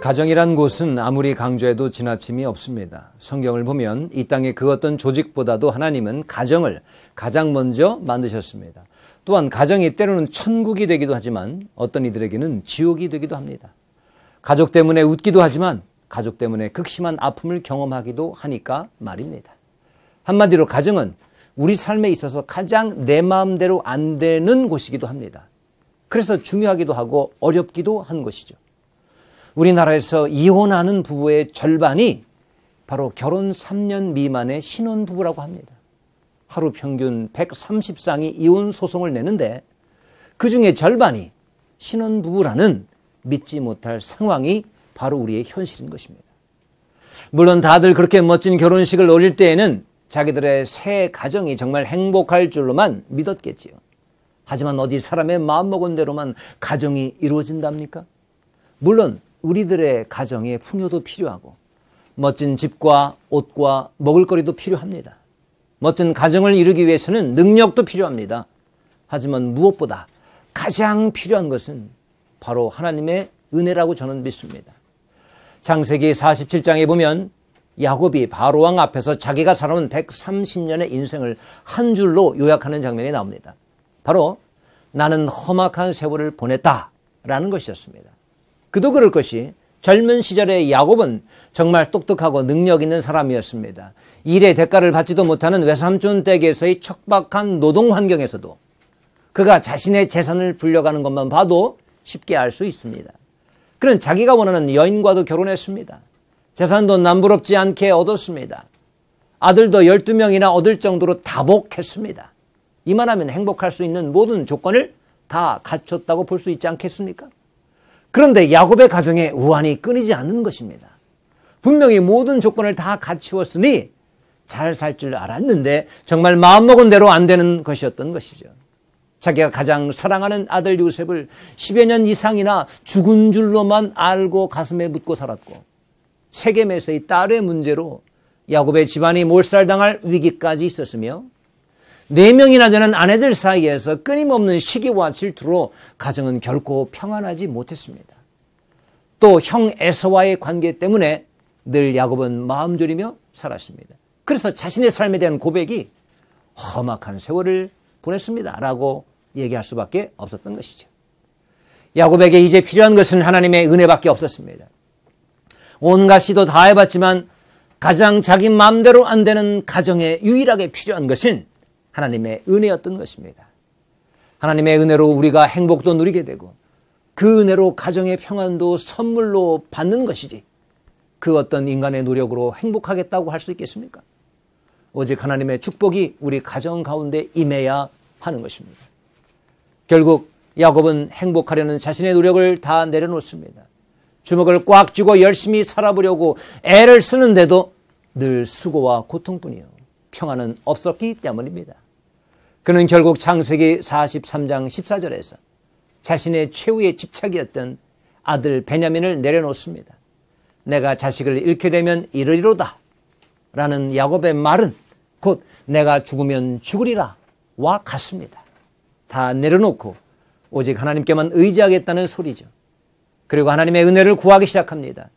가정이란 곳은 아무리 강조해도 지나침이 없습니다. 성경을 보면 이 땅의 그 어떤 조직보다도 하나님은 가정을 가장 먼저 만드셨습니다. 또한 가정이 때로는 천국이 되기도 하지만 어떤 이들에게는 지옥이 되기도 합니다. 가족 때문에 웃기도 하지만 가족 때문에 극심한 아픔을 경험하기도 하니까 말입니다. 한마디로 가정은 우리 삶에 있어서 가장 내 마음대로 안 되는 곳이기도 합니다. 그래서 중요하기도 하고 어렵기도 한 것이죠. 우리나라에서 이혼하는 부부의 절반이 바로 결혼 3년 미만의 신혼부부라고 합니다. 하루 평균 130쌍이 이혼 소송을 내는데 그중에 절반이 신혼부부라는 믿지 못할 상황이 바로 우리의 현실인 것입니다. 물론 다들 그렇게 멋진 결혼식을 올릴 때에는 자기들의 새 가정이 정말 행복할 줄로만 믿었겠지요. 하지만 어디 사람의 마음먹은 대로만 가정이 이루어진답니까? 물론 우리들의 가정에 풍요도 필요하고 멋진 집과 옷과 먹을거리도 필요합니다. 멋진 가정을 이루기 위해서는 능력도 필요합니다. 하지만 무엇보다 가장 필요한 것은 바로 하나님의 은혜라고 저는 믿습니다. 창세기 47장에 보면 야곱이 바로왕 앞에서 자기가 살아온 130년의 인생을 한 줄로 요약하는 장면이 나옵니다. 바로 나는 험악한 세월을 보냈다라는 것이었습니다. 그도 그럴 것이 젊은 시절의 야곱은 정말 똑똑하고 능력 있는 사람이었습니다. 일의 대가를 받지도 못하는 외삼촌 댁에서의 척박한 노동 환경에서도 그가 자신의 재산을 불려가는 것만 봐도 쉽게 알 수 있습니다. 그는 자기가 원하는 여인과도 결혼했습니다. 재산도 남부럽지 않게 얻었습니다. 아들도 12명이나 얻을 정도로 다복했습니다. 이만하면 행복할 수 있는 모든 조건을 다 갖췄다고 볼 수 있지 않겠습니까? 그런데 야곱의 가정에 우환이 끊이지 않는 것입니다. 분명히 모든 조건을 다 갖추었으니 잘 살 줄 알았는데 정말 마음먹은 대로 안 되는 것이었던 것이죠. 자기가 가장 사랑하는 아들 요셉을 10여 년 이상이나 죽은 줄로만 알고 가슴에 묻고 살았고 세겜에서의 딸의 문제로 야곱의 집안이 몰살당할 위기까지 있었으며 4명이나 되는 아내들 사이에서 끊임없는 시기와 질투로 가정은 결코 평안하지 못했습니다. 또 형 에서와의 관계 때문에 늘 야곱은 마음 졸이며 살았습니다. 그래서 자신의 삶에 대한 고백이 험악한 세월을 보냈습니다 라고 얘기할 수밖에 없었던 것이죠. 야곱에게 이제 필요한 것은 하나님의 은혜밖에 없었습니다. 온갖 시도 다 해봤지만 가장 자기 마음대로 안 되는 가정에 유일하게 필요한 것은 하나님의 은혜였던 것입니다. 하나님의 은혜로 우리가 행복도 누리게 되고 그 은혜로 가정의 평안도 선물로 받는 것이지 그 어떤 인간의 노력으로 행복하겠다고 할 수 있겠습니까? 오직 하나님의 축복이 우리 가정 가운데 임해야 하는 것입니다. 결국 야곱은 행복하려는 자신의 노력을 다 내려놓습니다. 주먹을 꽉 쥐고 열심히 살아보려고 애를 쓰는데도 늘 수고와 고통뿐이요 평안은 없었기 때문입니다. 그는 결국 창세기 43장 14절에서 자신의 최후의 집착이었던 아들 베냐민을 내려놓습니다. 내가 자식을 잃게 되면 이르리로다 라는 야곱의 말은 곧 내가 죽으면 죽으리라 와 같습니다. 다 내려놓고 오직 하나님께만 의지하겠다는 소리죠. 그리고 하나님의 은혜를 구하기 시작합니다.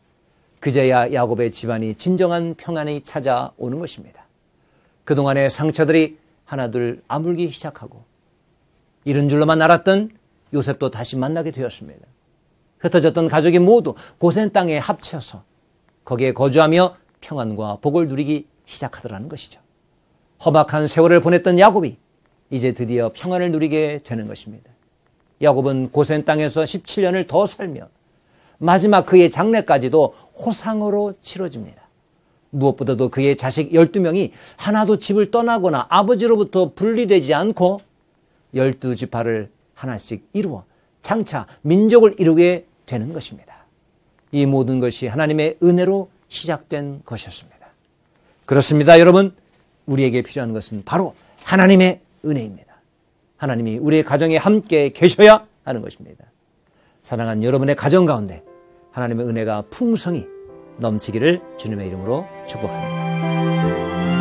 그제야 야곱의 집안이 진정한 평안이 찾아오는 것입니다. 그동안의 상처들이 하나둘 아물기 시작하고 잃은 줄로만 알았던 요셉도 다시 만나게 되었습니다. 흩어졌던 가족이 모두 고센 땅에 합쳐서 거기에 거주하며 평안과 복을 누리기 시작하더라는 것이죠. 험악한 세월을 보냈던 야곱이 이제 드디어 평안을 누리게 되는 것입니다. 야곱은 고센 땅에서 17년을 더 살며 마지막 그의 장례까지도 호상으로 치러집니다. 무엇보다도 그의 자식 12명이 하나도 집을 떠나거나 아버지로부터 분리되지 않고 12지파를 하나씩 이루어 장차 민족을 이루게 되는 것입니다. 이 모든 것이 하나님의 은혜로 시작된 것이었습니다. 그렇습니다, 여러분. 우리에게 필요한 것은 바로 하나님의 은혜입니다. 하나님이 우리의 가정에 함께 계셔야 하는 것입니다. 사랑하는 여러분의 가정 가운데 하나님의 은혜가 풍성히 넘치기를 주님의 이름으로 축복합니다.